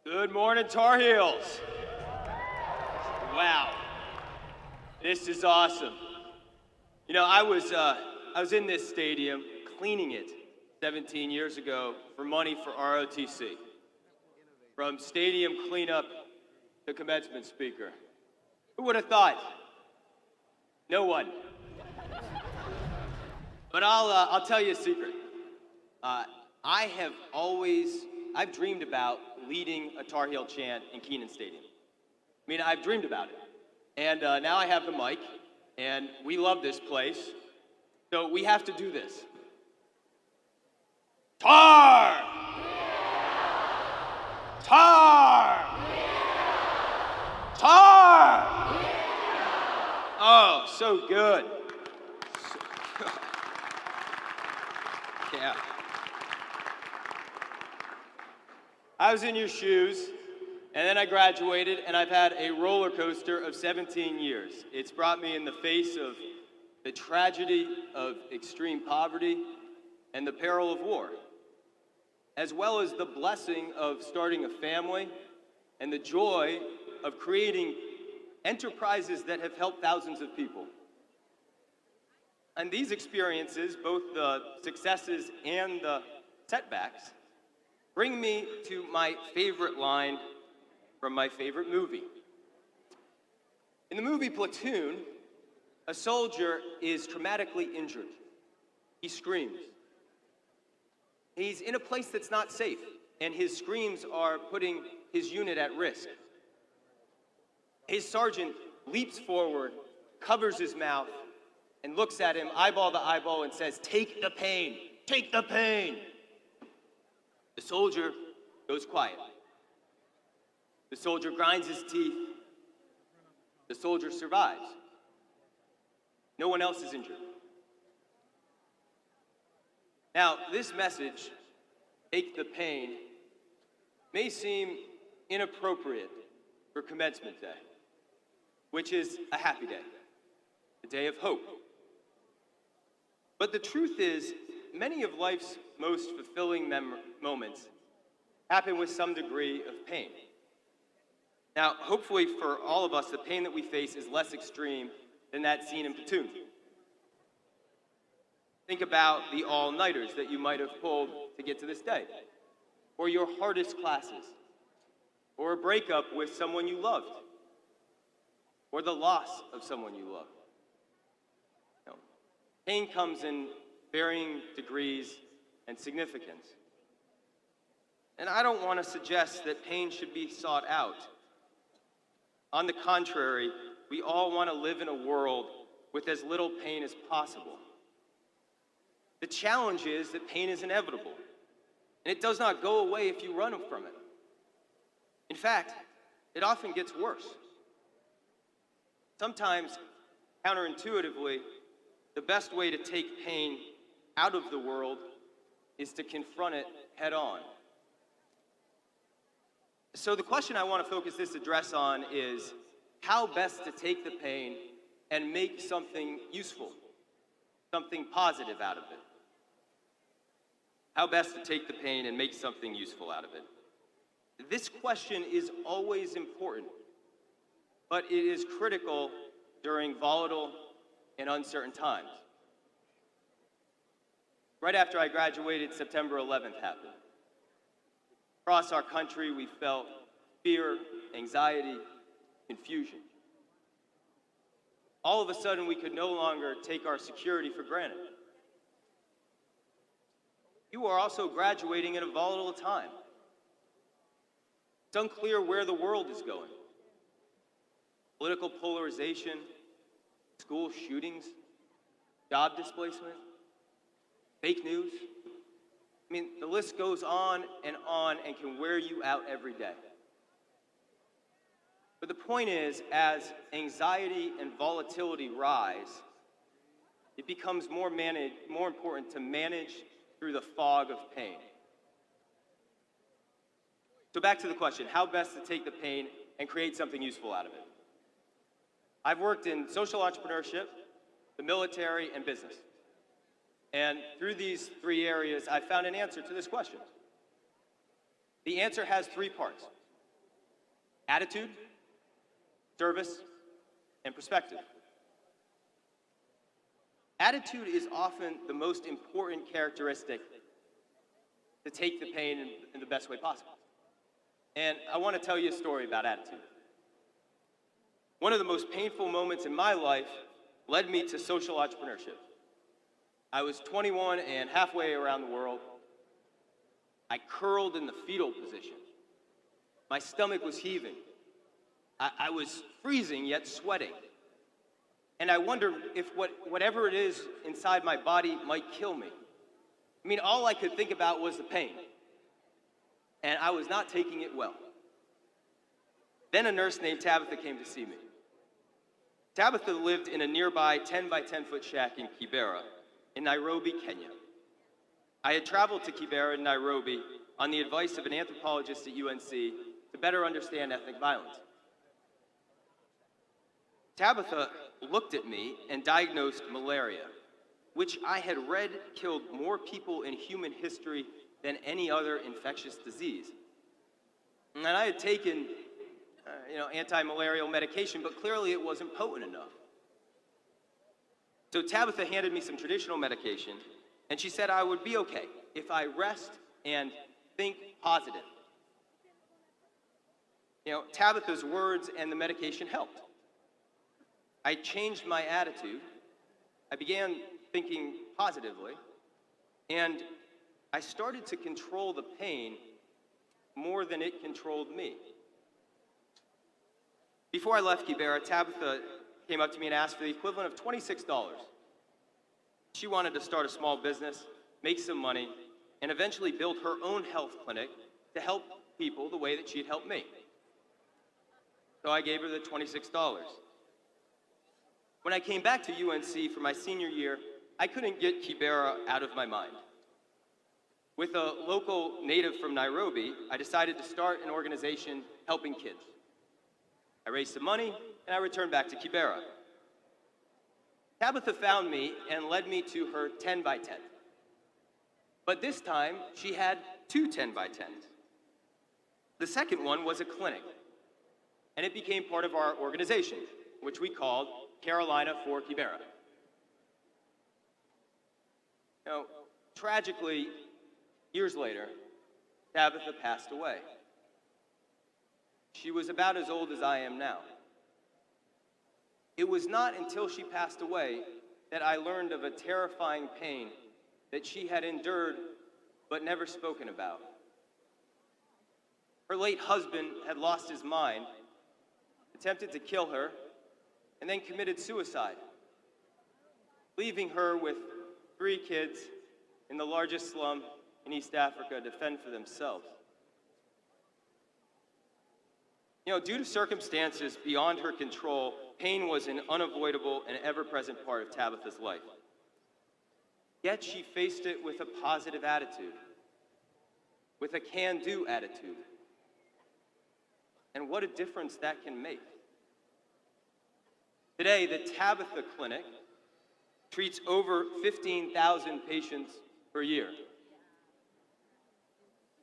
Good morning, Tar Heels. Wow, this is awesome. You know, I was in this stadium cleaning it 17 years ago for money for ROTC. From stadium cleanup to commencement speaker. Who would have thought? No one. But I'll tell you a secret. I've dreamed about leading a Tar Heel chant in Kenan Stadium. I mean, I've dreamed about it. And now I have the mic, and we love this place. So we have to do this. Tar! Tar! Tar! Oh, so good. Yeah. I was in your shoes, and then I graduated, and I've had a roller coaster of 17 years. It's brought me in the face of the tragedy of extreme poverty and the peril of war, as well as the blessing of starting a family and the joy of creating enterprises that have helped thousands of people. And these experiences, both the successes and the setbacks, bring me to my favorite line from my favorite movie. In the movie Platoon, a soldier is traumatically injured. He screams. He's in a place that's not safe, and his screams are putting his unit at risk. His sergeant leaps forward, covers his mouth, and looks at him eyeball to eyeball and says, "Take the pain, take the pain." The soldier goes quiet. The soldier grinds his teeth. The soldier survives. No one else is injured. Now, this message, take the pain, may seem inappropriate for Commencement Day, which is a happy day, a day of hope. But the truth is, many of life's most fulfilling moments happen with some degree of pain. Now, hopefully for all of us, the pain that we face is less extreme than that scene in Platoon. Think about the all-nighters that you might have pulled to get to this day, or your hardest classes, or a breakup with someone you loved, or the loss of someone you loved. No. Pain comes in varying degrees and significance. And I don't want to suggest that pain should be sought out. On the contrary, we all want to live in a world with as little pain as possible. The challenge is that pain is inevitable, and it does not go away if you run from it. In fact, it often gets worse. Sometimes, counterintuitively, the best way to take pain out of the world is to confront it head on. So the question I want to focus this address on is how best to take the pain and make something useful, something positive out of it. How best to take the pain and make something useful out of it. This question is always important, but it is critical during volatile and uncertain times. Right after I graduated, September 11th happened. Across our country, we felt fear, anxiety, confusion. All of a sudden, we could no longer take our security for granted. You are also graduating in a volatile time. It's unclear where the world is going. Political polarization, school shootings, job displacement, fake news. I mean, the list goes on and can wear you out every day. But the point is, as anxiety and volatility rise, it becomes more important to manage through the fog of pain. So back to the question, how best to take the pain and create something useful out of it? I've worked in social entrepreneurship, the military, and business. And through these three areas, I found an answer to this question. The answer has three parts. attitude, service, and perspective. Attitude is often the most important characteristic to take the pain in the best way possible. And I want to tell you a story about attitude. One of the most painful moments in my life led me to social entrepreneurship. I was 21 and halfway around the world. I curled in the fetal position. My stomach was heaving. I was freezing yet sweating. And I wondered if whatever it is inside my body might kill me. I mean, all I could think about was the pain. And I was not taking it well. Then a nurse named Tabitha came to see me. Tabitha lived in a nearby 10 by 10 foot shack in Kibera, in Nairobi, Kenya. I had traveled to Kibera in Nairobi on the advice of an anthropologist at UNC to better understand ethnic violence. Tabitha looked at me and diagnosed malaria, which I had read killed more people in human history than any other infectious disease. And I had taken anti-malarial medication, but clearly it wasn't potent enough. So Tabitha handed me some traditional medication, and she said I would be okay if I rest and think positive. Tabitha's words and the medication helped. I changed my attitude. I began thinking positively, and I started to control the pain more than it controlled me. Before I left Kibera, Tabitha came up to me and asked for the equivalent of $26. She wanted to start a small business, make some money, and eventually build her own health clinic to help people the way that she'd helped me. So I gave her the $26. When I came back to UNC for my senior year, I couldn't get Kibera out of my mind. With a local native from Nairobi, I decided to start an organization helping kids. I raised some money, and I returned back to Kibera. Tabitha found me and led me to her 10 by 10. But this time, she had two 10 by 10s. The second one was a clinic, and it became part of our organization, which we called Carolina for Kibera. Tragically, years later, Tabitha passed away. She was about as old as I am now. It was not until she passed away that I learned of a terrifying pain that she had endured but never spoken about. Her late husband had lost his mind, attempted to kill her, and then committed suicide, leaving her with 3 kids in the largest slum in East Africa to fend for themselves. Due to circumstances beyond her control, pain was an unavoidable and ever-present part of Tabitha's life. Yet she faced it with a positive attitude, with a can-do attitude. And what a difference that can make. Today, the Tabitha Clinic treats over 15,000 patients per year.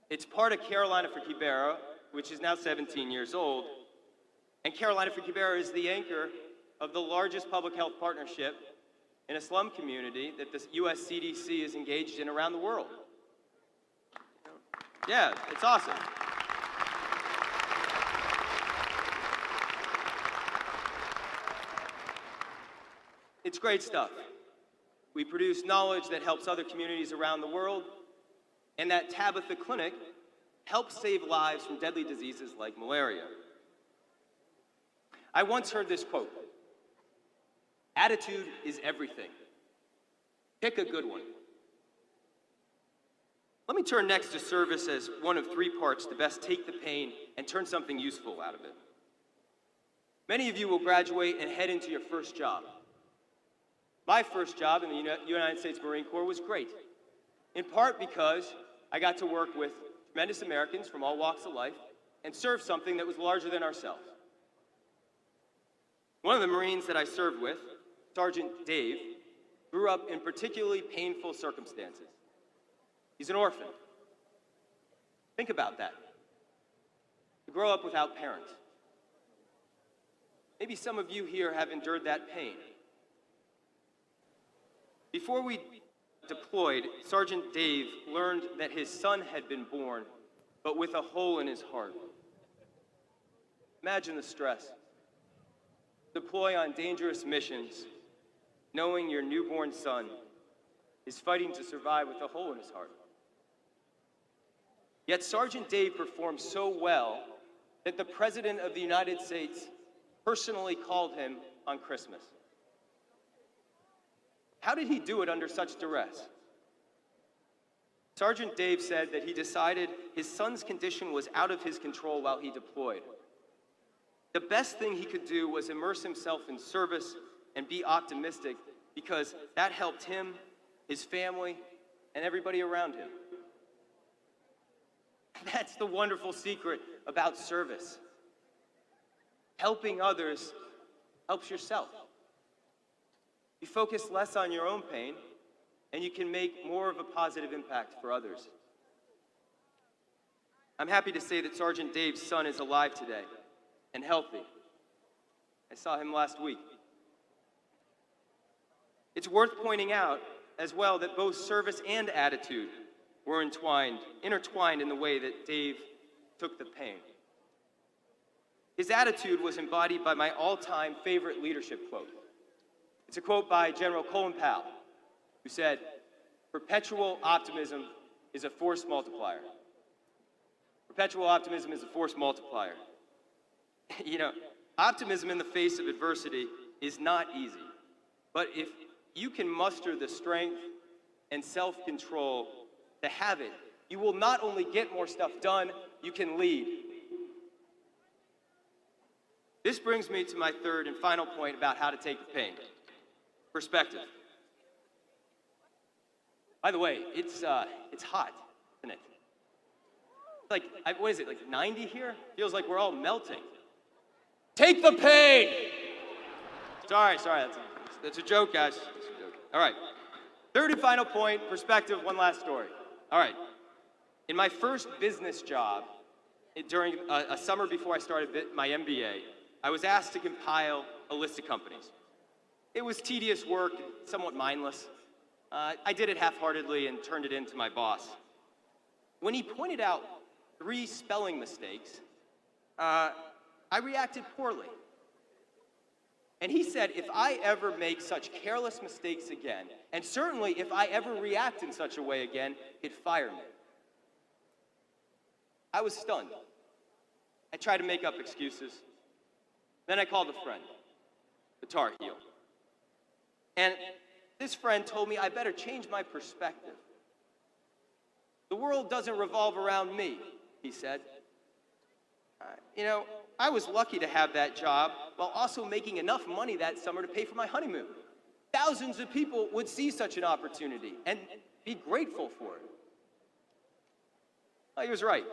It's part of Carolina for Kibera, which is now 17 years old, and Carolina for Kibera is the anchor of the largest public health partnership in a slum community that the US CDC is engaged in around the world. Yeah, it's awesome. It's great stuff. We produce knowledge that helps other communities around the world, and that Tabitha Clinic helps save lives from deadly diseases like malaria. I once heard this quote: "Attitude is everything. Pick a good one." Let me turn next to service as one of 3 parts to best take the pain and turn something useful out of it. Many of you will graduate and head into your first job. My first job in the United States Marine Corps was great, in part because I got to work with tremendous Americans from all walks of life and serve something that was larger than ourselves. One of the Marines that I served with, Sergeant Dave, grew up in particularly painful circumstances. He's an orphan. Think about that. To grow up without parents, Maybe some of you here have endured that pain. Before we deployed, Sergeant Dave learned that his son had been born, but with a hole in his heart. Imagine the stress. Deploy on dangerous missions, knowing your newborn son is fighting to survive with a hole in his heart. Yet Sergeant Dave performed so well that the President of the United States personally called him on Christmas. How did he do it under such duress? Sergeant Dave said that he decided his son's condition was out of his control while he deployed. The best thing he could do was immerse himself in service and be optimistic, because that helped him, his family, and everybody around him. That's the wonderful secret about service. Helping others helps yourself. You focus less on your own pain, and you can make more of a positive impact for others. I'm happy to say that Sergeant Dave's son is alive today and healthy. I saw him last week. It's worth pointing out as well that both service and attitude were intertwined in the way that Dave took the pain. His attitude was embodied by my all-time favorite leadership quote. It's a quote by General Colin Powell, who said, "Perpetual optimism is a force multiplier." Perpetual optimism is a force multiplier. You know, optimism in the face of adversity is not easy. But if you can muster the strength and self-control to have it, you will not only get more stuff done, you can lead. This brings me to my third and final point about how to take the pain. Perspective. By the way, it's hot, isn't it? Like, what is it, like 90 here? Feels like we're all melting. Take the pain! Sorry, that's a joke, guys. That's a joke. All right. Third and final point, perspective, one last story. All right. In my first business job, during a summer before I started my MBA, I was asked to compile a list of companies. It was tedious work, somewhat mindless. I did it half-heartedly and turned it in to my boss. When he pointed out 3 spelling mistakes, I reacted poorly. And he said, if I ever make such careless mistakes again, and certainly if I ever react in such a way again, he'd fire me. I was stunned. I tried to make up excuses. Then I called a friend, the Tar Heel. And this friend told me I better change my perspective. The world doesn't revolve around me, he said. I was lucky to have that job while also making enough money that summer to pay for my honeymoon. Thousands of people would see such an opportunity and be grateful for it. Well, he was right.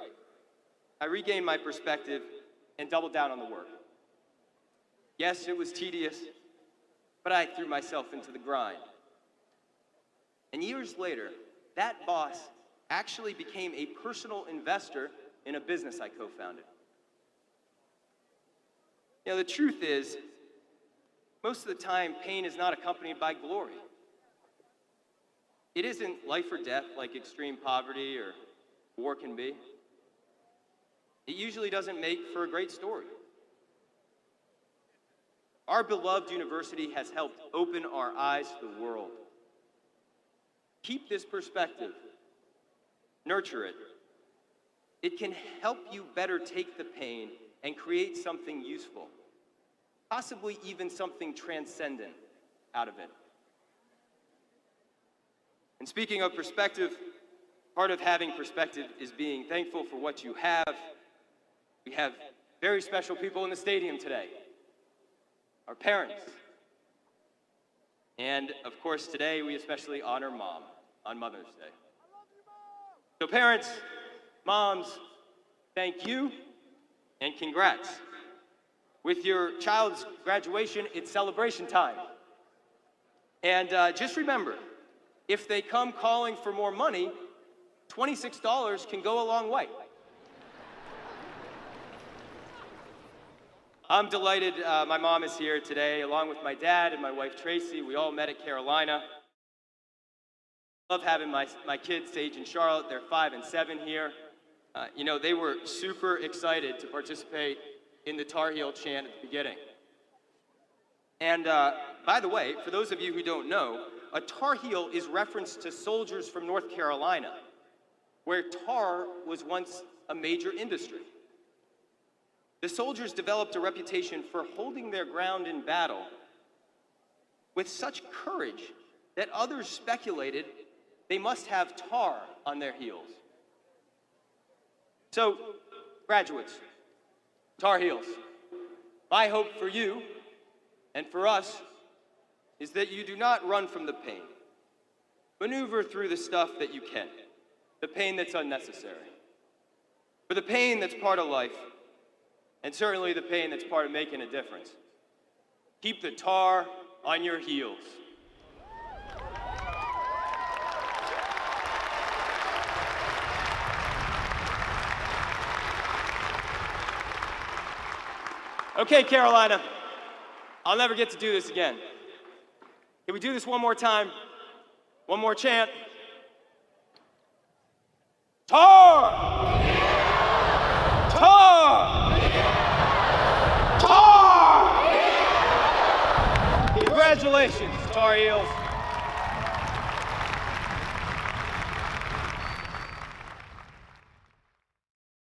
I regained my perspective and doubled down on the work. Yes, it was tedious, but I threw myself into the grind. And years later, that boss actually became a personal investor in a business I co-founded. The truth is, most of the time, pain is not accompanied by glory. It isn't life or death like extreme poverty or war can be. It usually doesn't make for a great story. Our beloved university has helped open our eyes to the world. Keep this perspective. Nurture it. It can help you better take the pain and create something useful, possibly even something transcendent out of it. And speaking of perspective, part of having perspective is being thankful for what you have. We have very special people in the stadium today. Our parents. And of course, today we especially honor Mom on Mother's Day. So parents, moms, thank you and congrats. With your child's graduation, it's celebration time. And just remember, if they come calling for more money, $26 can go a long way. I'm delighted my mom is here today, along with my dad and my wife Tracy. We all met at Carolina. Love having my kids, Sage and Charlotte. They're 5 and 7 here. They were super excited to participate in the Tar Heel chant at the beginning. And by the way, for those of you who don't know, a Tar Heel is reference to soldiers from North Carolina, where tar was once a major industry. The soldiers developed a reputation for holding their ground in battle with such courage that others speculated they must have tar on their heels. So, graduates, Tar Heels, my hope for you and for us is that you do not run from the pain. Maneuver through the stuff that you can, the pain that's unnecessary. For the pain that's part of life, and certainly the pain that's part of making a difference. Keep the tar on your heels. Okay, Carolina, I'll never get to do this again. Can we do this one more time? One more chant. Tar! Tar! Tar! Congratulations, Tar Heels.